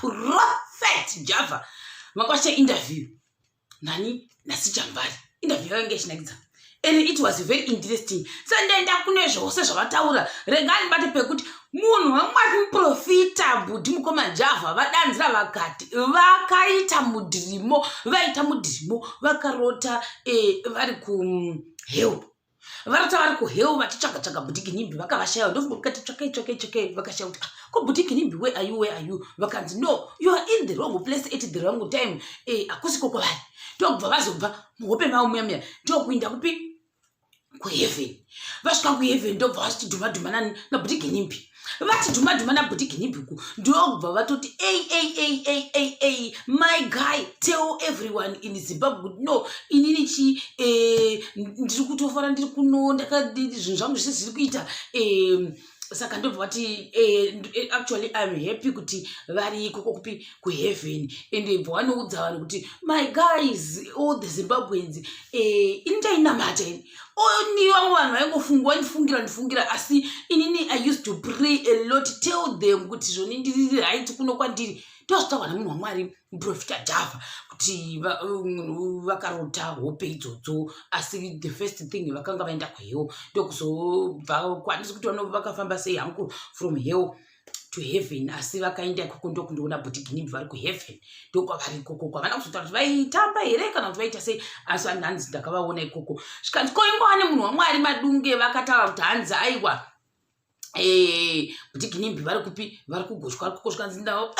prophet Java makwacha interview nani nasichamvari interview yange ichinakidza and it was very interesting. Sandenda kune zvose zvavataura regani bate pekuti munhu wamwari muprofitable ndimukoma Java vadanzira vakati vakaita mudhirimo vakarota vari kuhell varota vari kuhell vachitsvaga boutique nimbi vakavashaya ndofunga kukati tsvakai vakashaya kuti ko boutique nimbi where are you vakanzi no you are in the wrong place at the wrong time akusiko kwavari ndokubva vazobva muhope mavo muyamya ndokuinda kupi kuheaven vasvika kuheaven ndobva vachidhumadhuma naboutique nimbi vachidhumadhuma naboutique nimbi ku ndokubva vatoti my guy tell everyone in Zimbabwe no inini chi ndiri kutofara ndiri kuno zvinhu zvangu zvese zviri kuita saka ndobva vati actually I'm happy kuti vari ikoko kupi kuheaven and bva vanoudza vanhu kuti my guys all the Zimbabweans initainamata ini oni vamwe vanhu vaingofungwa ndifungira asi inini I used to pray a lot tell them kuti zvoni ndiri right kuno kwandiri ndozvitaurwa namunhu wamwari muprofita Java kuti vakarota hope idzodzo asi the first thing vakanga vaenda kuhell ndokuzobva kwanisi kuti vakafamba sei hangu from hell to heaven asi vakaenda ikoko ndokundoona boutique nimbi vari kuheaven ndokwavari ikoko kwavana kuzotaura kuti vaitamba here kana kuti vaita sei asi hanzi ndakavaona ikoko zvikanzi koingwa nemunhu wamwari madunge vakataura kuti hanzi aiwa boutique nimbi vari kupi vari kugoshwa zvikanzi ndavo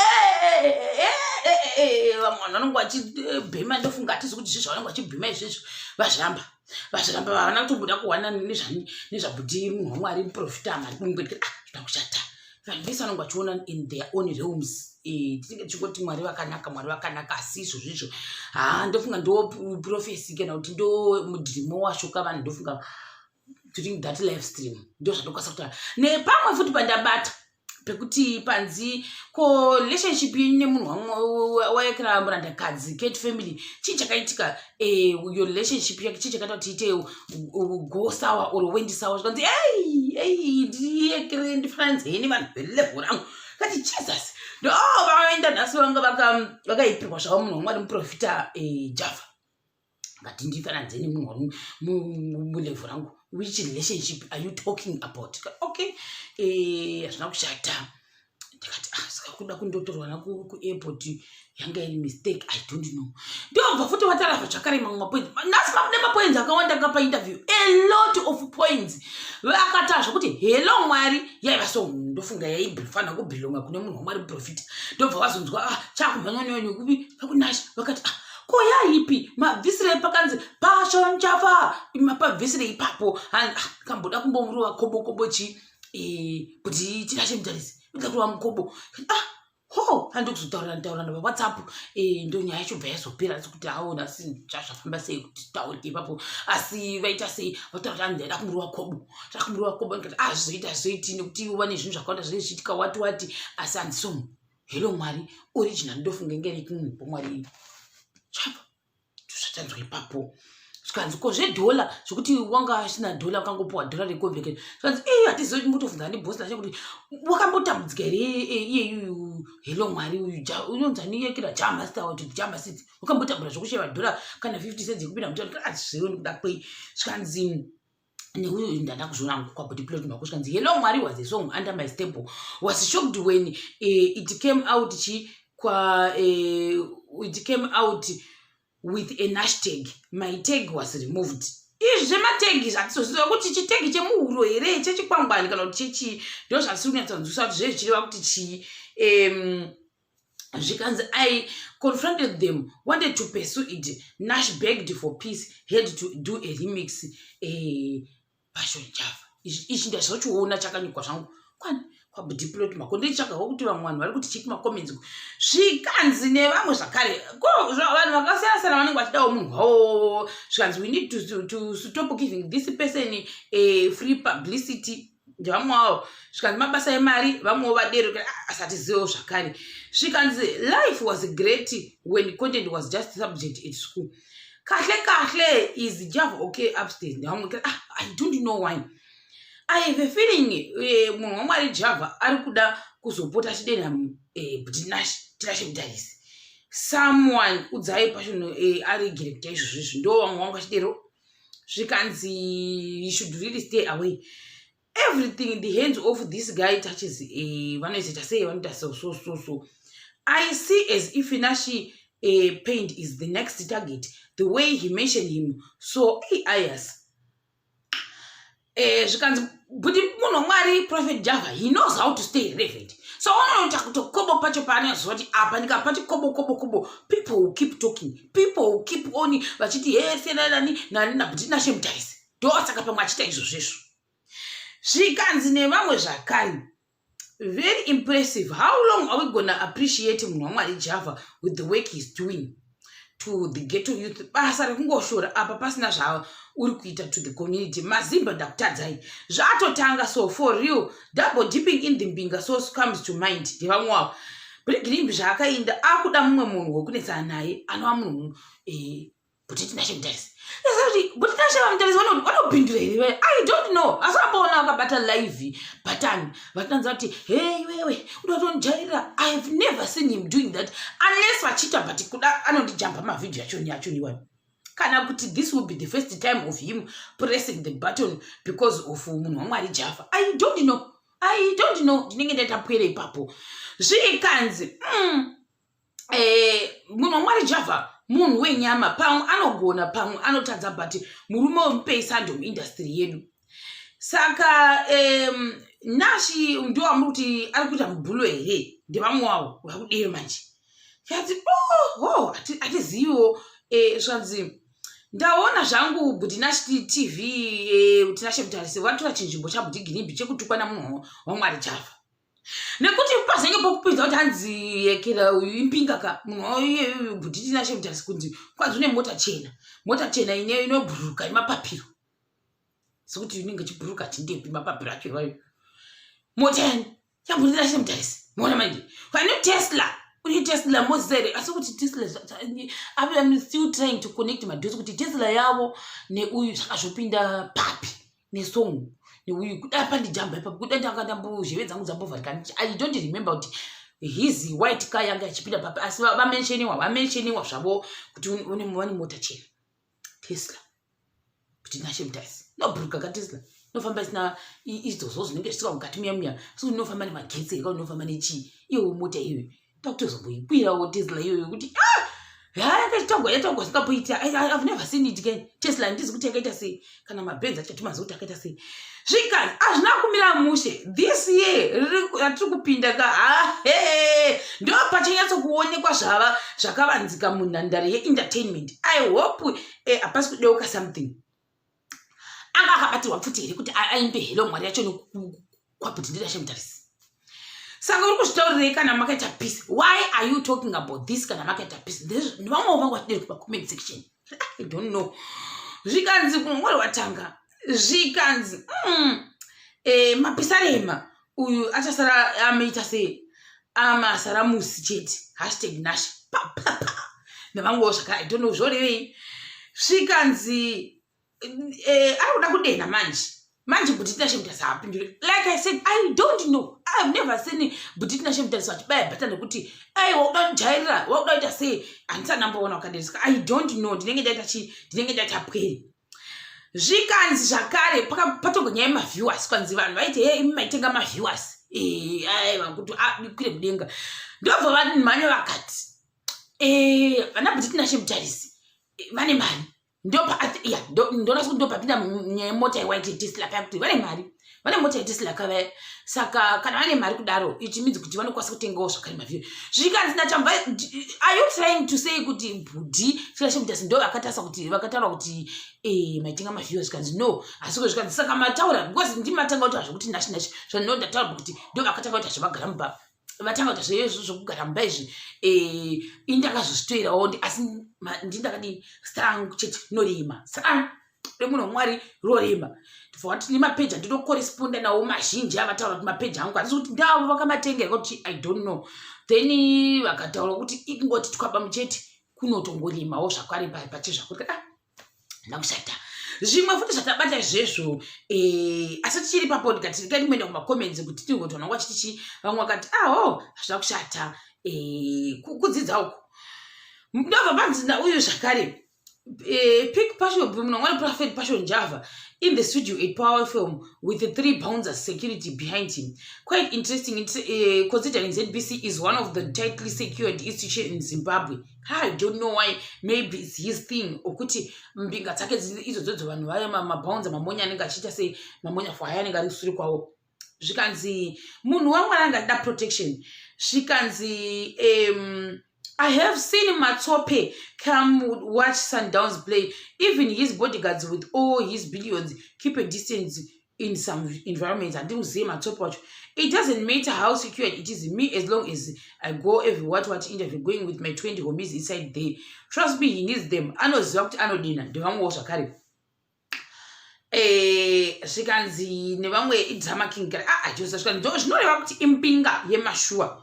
vamwe vanhu vanonge vachibhema ndofunga hatizi kuti zvezvo vanonge vachibhema izvezvo vazviramba vavana kutomboda kuwana nezvabuti munhu wamwari muprofita marimungweti zvida kushata vanhu vese vanonge vachiona in their own realms tinenge tichingoti mwari vakanaka asi izvozvizvo ndofunga ndo profesi kana kuti ndo mudhirimo washoka vanhu ndofunga during that live stream ndo zvandokwanisa kutaura nepamwe futi pandabata pekuti panzi ko relationship nemunhu waekera murandakadzi Kate family chii chakaitika your relationship yake chii chakaita kuti iite go sour or went sour zvikanzi ndiekere ndifananzei vanhu velevel rangu kati Jesus ndo vaenda nhasi vanga vakaipirwa zvavo munhu wamwari muprofita Java ngati ndifananzei munhu mulevel rangu. Which relationship are you talking about? Okay, hazvina kushata ndikati saka kuda kundotorwa naku kuairport yanga iri mistake I don't know ndobva futi watara zvakare mamwe mapoints nasi mamwe mapoints akawanda kapa interview a lot of points vakata zvokuti hello mwari yaiva so ndofunga yaibhifana kubhilonga kune munhu wamwari profit ndobva vazonzwa chakumhanyanyanya kubi vakunashi vakati koyaipi mabvisire pakanzi Passion Java mapabvisire ipapo kamboda kumbomurova kobo chi kuti tinashe mutarisi ndakuwa mukobo handi kuzotaura na WhatsApp ndo nyaya yachobva yazopera kuti haona si zvafamba sei kuti taurike ipapo asi vaita sei vataura kuti ndaida kumurova kobo ndikati zvoita nekuti wane zvinhu zvakawanda zvichiitika wati asi handisomu hello mwari original ndofunga ngeri kumwepo mwari chapa zvatanzwa ipapo zvikanzi ko zvedhola zvokuti wanga asina dhola wakangopiwa dhola rekovhekeni zvikanzi hatizivi kuti mutofunga nebhosi lacho kuti wakambotambudzika here iyeyu hello mwari uyu unonzi aniyekera jamasta kuti jamasiti wakambotambura zvokusheva dhola kana 50 cents yekupinda mutaundi zvirewo nekuda kwei zvikanzi neuyo ndanda kuzviona kwabody plot mako zvikanzi hello mwari was a song under my stable was shocked when it came out it came out with an hashtag. My tag was removed. Izvi zvematagi zvatizoziva kuti chitagi chemuhuro here chechikwangwani kana kuti chechi ndo zvatiri kunyatsanzwisisa kuti zvezvi chireva kuti chii zvikanzi I confronted them, wanted to pursue it. Nash begged for peace, had to do a remix. Passion Java ichi ndazvachiona chakanyikwa zvangu kwani kwabody plot mako ndichakawo kuti vamwe vanhu vari kuti cheki macomments zvikanzi nevamwe zvakare vanhu vakasiyana-siyana vanenge vachidawo munhu wavo zvikanzi we need to stop giving this person free publicity ndevamwe wavo zvikanzi mabasa emari vamwewo vadero asatizivewo zvakare zvikanzi life was great when content was just subject at school kahle is Java okay upstairs ndevamwe I don't know why I have a feeling munhu wamwari Java ari kuda kuzopota achidena tinashe Mutarise. Someone udzai passion aregere kuita izvozvo ndo vamwe vanga chidero zvikanzi he should really stay away. Everything in the hands of this guy touches vanoita sei vanoita so. I see as if Nashi Paint is the next target. The way he mentioned him, so ayas. Zvikanzi buti munhu Mwari Prophet Java, he knows how to stay relevant. So unoita kuti kobo pacho paanozwa kuti apa ndikapati kobo people will keep talking, people will keep on vachiti nani nabuti Nashe Mutarise ndosaka pamwe achita izvozvo. Zvikanzi nevamwe zvakare, very impressive. How long are we gonna appreciate munhu Mwari Java with the work he's doing to the ghetto youth? Basa rekungoshora apa pasina zvavo uri kuita to the community. Mazimba ndakutadzai zvatotanga, so for real double dipping in the mbinga source comes to mind. Ndevamwe wavo Brigirimbi zvaakainda akuda mumwe munhu wokunetsana naye anova munhu Butiti Nashe Mutarise. But Nashe Mutarise vanopindura here. I don't know. Asambona akabata live button vatanza kuti hey wewe unotonjaira. I have never seen him doing that unless vachita but kuda anondijamba mavideo achoni iwayo. Kana kuti this will be the first time of him pressing the button because of munhu waMwari Java. I don't know. Ndinenge ndatapwera ipapo. Zvikanzi munhu waMwari Java munhu wenyama, pamwe anogona pamwe anotadza but murume wemupesando muindustry yedu. Saka Nashi ndo amuri kuti ari kuita mubhulo here ndevamwe wavo vakudero manje. Yati atiziviwo zvanzi ndaona zvangu Bhuti Nashi TV Bhuti Nashe Mutarise vatora chinzvimbo chaBhuti Girimbi chekutukwa namunhu waMwari Java. Nekuti pazenge pokupinza kuti hanzi yekera uyu impingaka munhu Bhuti Nashe Mutarise kunzi kwanzi une mota chena inobhuruka imapapiro. Sekuti unenge chibhuruka chindepi mapapiro acho iwayo. Mota yaBhuti Nashe Mutarise. Mona manje. Kwani Tesla mozere asi kuti Tesla I'm still trying to connect my dots kuti Tesla yavo neuyu zvakazopinda papi nesong neuyu kuda pandijamba ipapo kuda ndakandambo zheve dzangu dzambovharikana. I don't remember kuti his white car yanga ichipinda papi asi vamensheniwa zvavo kuti une mota chena. Tesla Bhuti Nashe Mutarise nobhuruka kaTesla nofamba isina izvozvo zvinenge zvisika mukati muya so unofamba nemagetsi eka unofamba nechii iwo mota iyoyo takutozomboikwirawo Tesla iyoyo kuti yakachitagwa singapoita. I've never seen it again. Tesla ndizi kuti yakaita sei kana mabenzi achatumaza kuti akaita sei. Zvikanzi hazvina kumira mushe this year ratiri kupinda ndo pachanyatsokuonekwa zvava zvakavanzika munhandare yeentertainment. I hope hapasi kudeuka something. Anga akabatirwa futi here kuti aimbe hello Mwari yacho kwaBhuti Nashe Mutarise. Saka uri kuzvitaurirei kana makaita peace? Why are you talking about this kana makaita peace? Ndivamwe vangu vatideri kupa comment section. I don't know. Zvikanzi kumwari watanga. Zvikanzi Mapisarema uyu achasara ameita sei amasara musi chete #Nashe nevamwewo zvakare. I don't know zvorevei. Zvikanzi ari kuda kudena manje Bhuti Nashe Mutarise haapindure. Like I said, I don't know. I've never seen Bhuti Nashe Mutarise vachibaya bhatani kuti wakuda kujairira wakuda kuita sei handisana namboona wakaderesika. I don't know. Ndinenge ndaita pwere. Zvikanzi zvakare patogonyaya maviewers kwanzi vanhu vaiti imi maitenga maviewers vakuti dikwire mudenga ndobva vanimhanya vakati vana Bhuti Nashe Mutarise vane mari ndona kuti ndopapinda mota yewaite Tesla paya kuti vane mari vane mota yeTesla kavaya. Saka kana vane mari kudaro ichimidzi kuti vanokwanisa kutengawo zvakare mavhiri. Zvikanzi nachamba are you trying to say kuti Bhuti Nashe Mutarise ndo vakataura kuti maitenga mavhiri? Zvikanzi no asi zvikanzi saka mataura because ndimatanga kuti hazvokuti Nashe zvandino ndataura kuti ndo vakatanga kuti hazvavagara mubaba vatanga kuti zvezvo zvokugara mumba izvi indakazvozvitoerawo asi ndindakadii strangu chete norema. Saka remunhu waMwari rorema for kuti nemapeji andinokoresponda nawo mazhinji avataura kuti mapeji angu asi kuti ndavo vakamatenga kuti I don't know. Then vakataura kuti ingoti twaba muchete kunotongoremawo zvakare pache zvakuti ndakushata. zvimwe futi zvatabata izvezvo asi tichiri papodcast tikaenda kumacomments kuti tiri kuti vanhu vachitichi vamwe vakati hazvina kushata kudzidza uku ndobva panzi nauyu zvakare Pick Passion, Prophet Passion Java in the studio at Power Film with the 3 pounds security behind him. Quite interesting, considering ZBC is one of the tightly secured institutions in Zimbabwe. I don't know why. Maybe it's his thing. Okuti mbinga tsake izodzo vanhu vaya mapounds mamonya anenge achita sei mamonya for haya anenge ari kusuri kwawo. Zvikanzi munhu wamwana angada protection. Zvikanzi I have seen Matsope come watch Sundowns play. Even his bodyguards with all his billions keep a distance in some environments. And they say Matsope watch. It doesn't matter how secure it is me as long as I go every what interview going with my 20 homies inside there. Trust me, he needs them. I know Zokt, I know Dina. The one was a carry. Shikanzi, Nevamwe, it's a making. I just don't know about Impinga, Yemashua.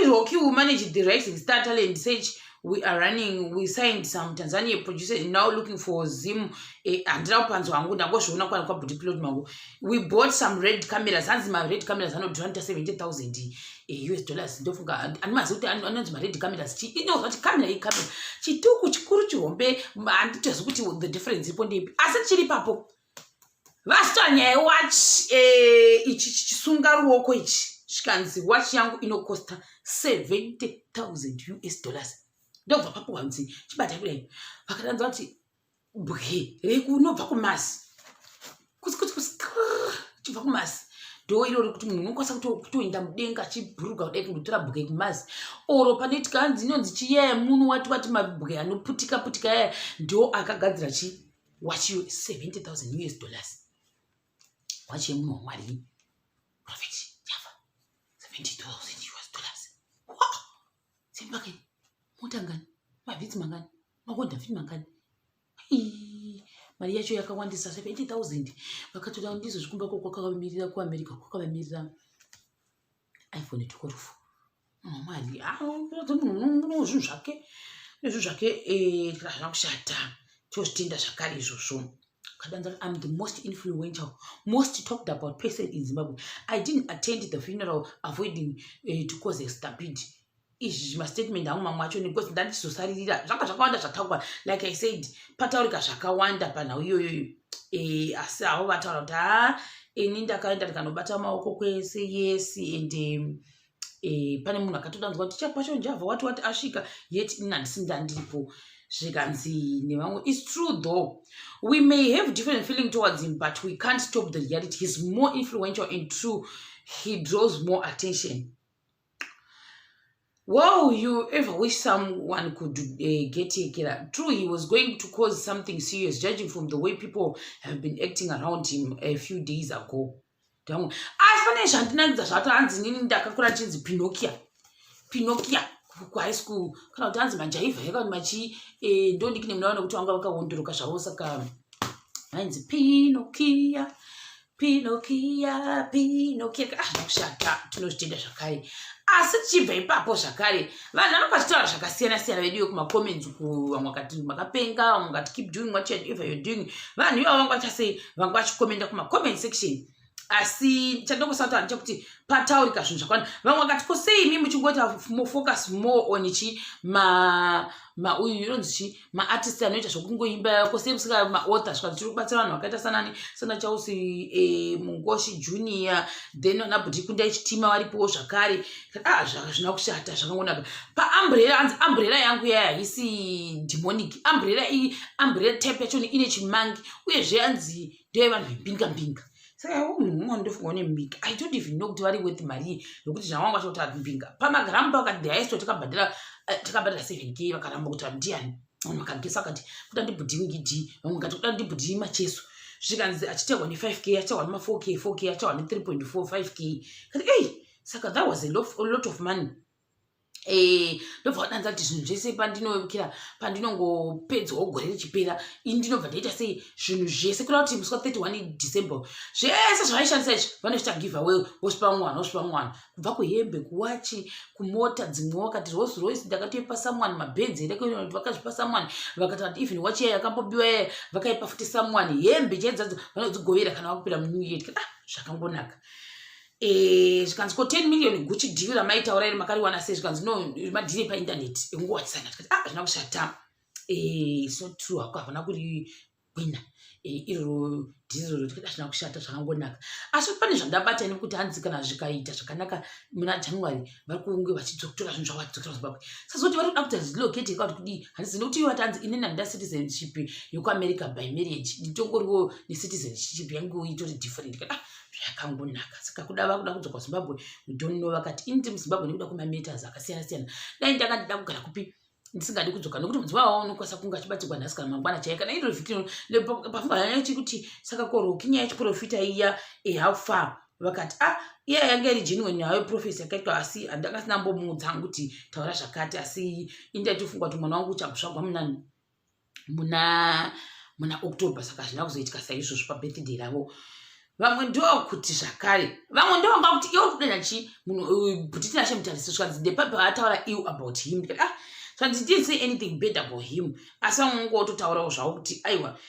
Rocky will manage the rising star talent search. We signed some Tanzania producers now looking for Zim and we bought some red cameras. My red cameras are not $270,000 US. Don't forget, and my red cameras. You know what camera? She took which Kuruchu and just with the difference. I said, Chili Papo. Last time I watch Sungaru Wokoich. Shikanzi watch yangu inocosta $70,000 US. Ndobva papo hamzi chibata kudai vakadanza kuti bwe rekunobva kumasi chibva kumasi ndo iro rekuti munhu unokwanisa kutoenda mudenga achibhuruka kudai kundotora bwe kumasi oro pane tikanzi inonzi chiyaya munhu wati mabwe anoputika putika yaya ndo akagadzira wachiyo $70,000 US. Wachiye munhu wamwari Prophet $70,000 US. Wow! Simbake. Mutangani. Mavhidzi mangani. Makonda vhidi mangani. Mari yacho yakawandisa $70,000. Vakatoda ndizo zvikumba kwakamirira kuAmerica kwakamirira iPhone 12. Mari zvinhu zvake. Zvinhu zvake zvakakushata. Tozvitenda zvakare izvozvo. I'm the most influential, most talked about person in Zimbabwe. I didn't attend the funeral, avoiding to cause a stampede. Is my statement because that is society. Like I said, Pataurika Shakawanda Panayo Asa Batarota, Ninda Kanda Kanobata Maoko say yes, and Panamuna Katudan got teacher Passion Java, what Ashika, yet Nansindandipo. It's true though. We may have different feeling towards him, but we can't stop the reality. He's more influential and true. He draws more attention. Wow, you ever wish someone could get a killer? True, he was going to cause something serious, judging from the way people have been acting around him a few days ago. Pinocchio. High school kana utanzi manjaiva yaka machi ndoni kine mnaona kuti wanga vakawondoroka zvavo saka hanzi Pinocchio kushata tinozvitenda zvakare asi tichibva ipapo zvakare vanhu vanokachitaura zvakasiyana siyana vedu kumacomments vamwe vakati makapenga vamwe vakati keep doing what you're doing vanhu ivo vanga vachasei vanga vachikomenda kumacomment section asi chandongosauta nechekuti pataurika zvinhu zvakwana vamwe vakati kosei imi muchingoita focus more on uyu inonzi maartist anoita zvokungoimba kosei musika maauthor zvikati tiri kubatsira vanhu vakaita sana Chausi Mungoshi Junior then vanabhuti kunda ichitima varipowo zvakare zvina kushata zvakangonaka paumbrella anzi umbrella yangu yaya haisi demonic umbrella type yacho ine chimangi uyezve anzi ndeye vanhu vembinga I don't even know kuti vari worth mari nokuti zvawanga kuti mbinga pamagramba vakati haisto takabhadhara 7K vakaramba kuti ndiani vanhu vakagesa vakati kuti andibhudhi ngidhi vamwe vakati kuti andibhudhi macheso zvikanzi achitegwa ne5K achawa nema4K achawa ne3.45K kati saka that was a lot of money ndobva wadanza kuti zvinhu zvese pandinongopedzawo gore richipera ndinobva ndaita sei zvinhu zvese kuda kuti musi wa31 December zvese zvavaishandisa izvi vanoita giveaway wosvipa mwana kubva kuhembe kuwachi kumota dzimwewo wakati Rolls Royce ndakatoipa someone mabhenzi vakazvipa someone vakati kuti even wachi yaya yakambobiwa yaya vakaipa futi someone hembe chaidzadzo vanodzigovera kana vakupira munew year zvakangonaka zvikanzi ko 10 million Gucci deal ramaitaura iri makariwana sei zvikanzi no madhiri paindaneti ekungowatisana tikati hazvina kushata so true hako havana kuri gwina iro dhiriro tikati hazvina kushata zvakangonaka asi pane zvandabata nekuti hanzi kana zvikaita zvakanaka muna January vari kunge vachidzoktora zvinhu zvavadzokera Zimbabwe sazoti vari kuda kuti zvilokete kuti kudii hanzi nekuti iwo tanzi inini handina citizenship yekuAmerica by marriage nditongoriwo necitizenship yangu itori different kana zvakangonaka saka vakuda kudzoka kuZimbabwe we don't know vakati ini muZimbabwe nekuda kwemameters akasiyana siyana dai ndakandida kugara kupi ndisingadi kudzoka nokuti mudziwa wawo unokwanisa kunge achibatirwa nhasi kana mangwana chaiye kana iro vhiki pafungwa yanya chikuti saka korokinya yachiprofita iya how vakati iya yanga iri genuine hayo profesi yakaitwa asi handakasina mbomudza hangu kuti taura zvakati asi indatofunga kuti mwana wangu uchakusvagwa muna October saka zvina kuzoitika saizvozvo pabirthday ravo vamwe ndokuti zvakare vamwe ndovanga kuti iwo kudana chi munhu Bhutiti Mutarisi zvikanzi the paper ataura ill about him so I didn't say anything bad about him asi vamwe ngototaurawo zvavo kuti aiwa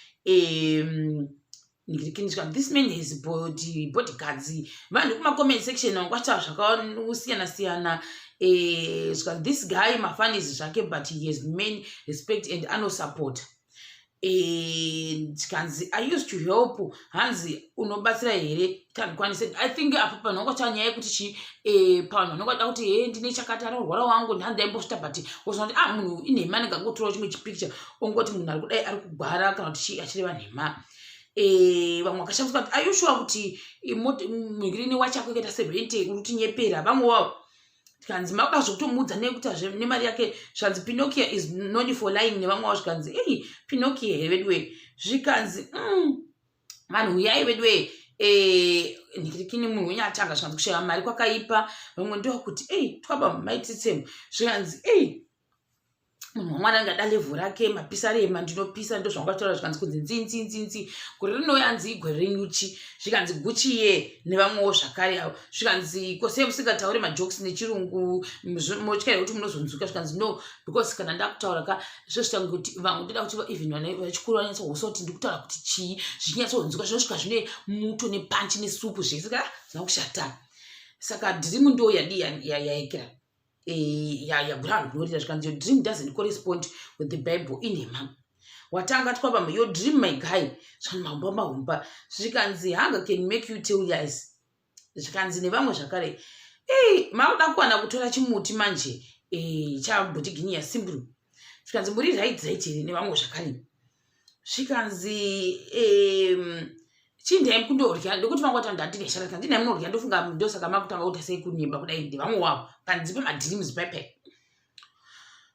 this man is bodyguards vanhu kuma-comment section vangotaura zvakasiyana siyana zvikanzi this guy mafanisi zvake but he has men respect and anosupport tikanzi I used to help hanzi unobatsira here tanikwanise I think apo panongota nyaya yekuti panhu vanongada kuti ndine chakati anorwara wangu ndandaimboshita but wozoti munhu inhema ndingangotorawo chimwe chipicture ongoti munhu ari kudai ari kugwara kana kuti achireva nhema vamwe vakashamisa kuti are you sure kuti mugirini wachako ikaita 70 kuti nyepera vamwe wavo tikanzi makuda zvokutomudza nekuti nemari yake zvikanzi Pinocchio is known for lying nevamwe wavo zvikanzi Pinocchio here vedwe zvikanzi vanhu uyai vedwe nikirikini munhu wenye atanga zvikanzi kushaya mari kwakaipa vamwe ndokuti twaba maititsemu zvikanzi munhu wamwana angada level rake mapisa rema ndinopisa ndo zvangataura zvikanzi kunzi nzinzi gore rinoyanzi igore renyuchi zvikanzi Gucci ye nevamwewo zvakare avo zvikanzi kose musingataure majokes nechirungu motyaira kuti munozonzuka zvikanzi no because kana ndakutaura zvozvitanga kuti vamwe ndoda kuti even vachikuru vanyatsohusa kuti ndikutaura kuti chii zvichinyatsounzuka zvinosvika zvine muto nepanchi nesupu zvese saka zvina kushata saka dhirimu ndo yaekera yagura gloria zvikanzi your dream doesn't correspond with the Bible inhema watanga twaba your dream my guy zvanhu mahumba zvikanzi hunger can make you tell lies zvikanzi nevamwe zvakare makuda kuwana kutora chimuti manje chabhotiginia simple zvikanzi muri right here nevamwe zvakare zvikanzi chindai kundorya ndokuti vangoti ndandine sharaka ndine munorya ndofunga ndosaka makutanga kuti sei kunyimba kudai ndivamwe wavo panzi pamadreams pepe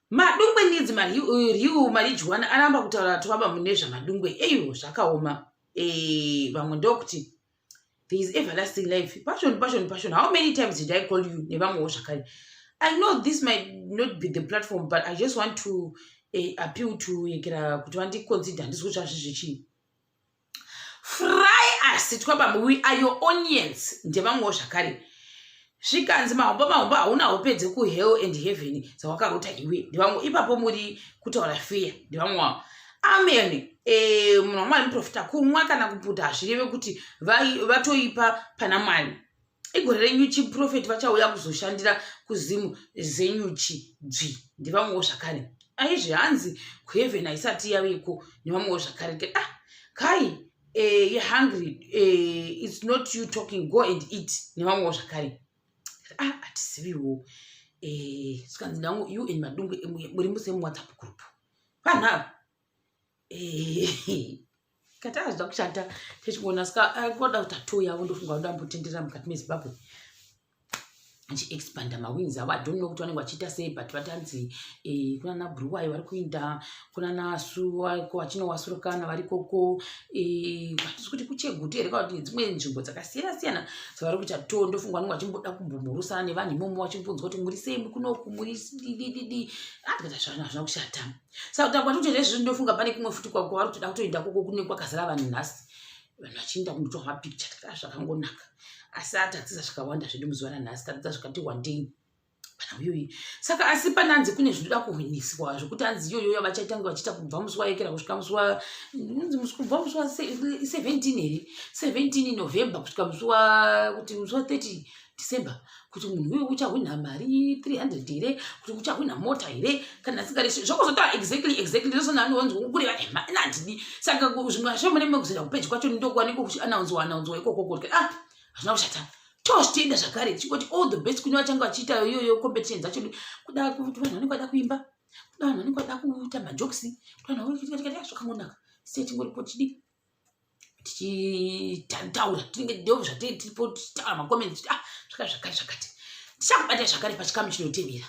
madungwe needs mariu marijuana aramba kutaura twaba mune zvamadungwe zvakaoma vamwe ndokuti there is everlasting life passion how many times did I call you nevamwewo zvakare I know this might not be the platform but I just want to appeal to yekera kuti vandiconsider handisi kuti zvazvizvichii fry us twaba we are your onions ndevamwewo zvakare zvikanzi mahomba hauna upedze kuhell and heaven dzawakarota iwe ndevamwe ipapo muri kutaura fear ndevamwe wavo amen munhu wamwari muprofita kumwa kana kuputa hazvireve kuti vatoipa pana Mwari igore renyuchi profeti vachauya kuzoshandira kuzimu zenyuchi ndevamwewo zvakare aizve hanzi kuheaven haisati yaveko nevamwewo zvakare kai you're hungry it's not you talking go and eat nevamwewo zvakare hatisiviwo zvikanzi nangu you and madungwe muri muse muWhatsApp group panhapa kati azvida kushata tichingona saka koda kuti atoya avo ndofunga kuti ambotendera mukati meZimbabwe expanda mawings avo. I don't know kuti vanenge vachiita sei, but vatanzi kuna na Bruwai vari kuinda, kuna na Suwa ko vachinowasurukana vari koko. Hatisi kuti kuChegutu here kana kuti dzimwe nzvimbo dzakasiyana-siyana dzavari kuita tour. Ndofunga vanenge vachimboda kumbomhurusana nevanhu imomo vachimbonzwa kuti muri sei, muri kunoku, muri didididi. Tikati hazvina kushata. Saka kuti kwatoti nezvizvi ndofunga pane kumwe futi kwavari kutoda kutoenda koko kunenge kwakazara vanhu nhasi. Vanhu vachienda kundotora mapicture. Tikati zvakangonaka. Asi atadzisa zvakawanda zvedu muzuva ranhasi, tadzisa zvikati wandei pana uyoyi. Saka asi pananzi kune zvinoda kuhwiniswa zvokuti hanzi iyoyo vachatanga vachiita kubva musi waekera kusvika musi kubva musi wa 17 here, 17 November kusvika musi wa 30 December, kuti munhu uyu uchahwina mari 300 here, kuti uchahwina mota here, kana singareshi zvokuzotaura exactly ndosona anowanzwa kureva nandidi. Saka zvimwe zvacho mune mekuzoenda kupeji kwacho ndokuwanikwa kuchianaunzwa ikoko kuti hazvina kushata. Tochitenda zvakare tichingoti all the best kune vachanga vachiita iyoyo competition dzacho, kuda kuti vanhu vanenge vada kuimba, kuda vanhu vanenge vada kuita majokisi, kuda vanhu vanenge zvakangonaka. Sei tingoripo tichitaura tinenge ndizvo zvatiri tiripo tichitaura makomenti zvakare. Tichakubata zvakare pachikamu chinotevera.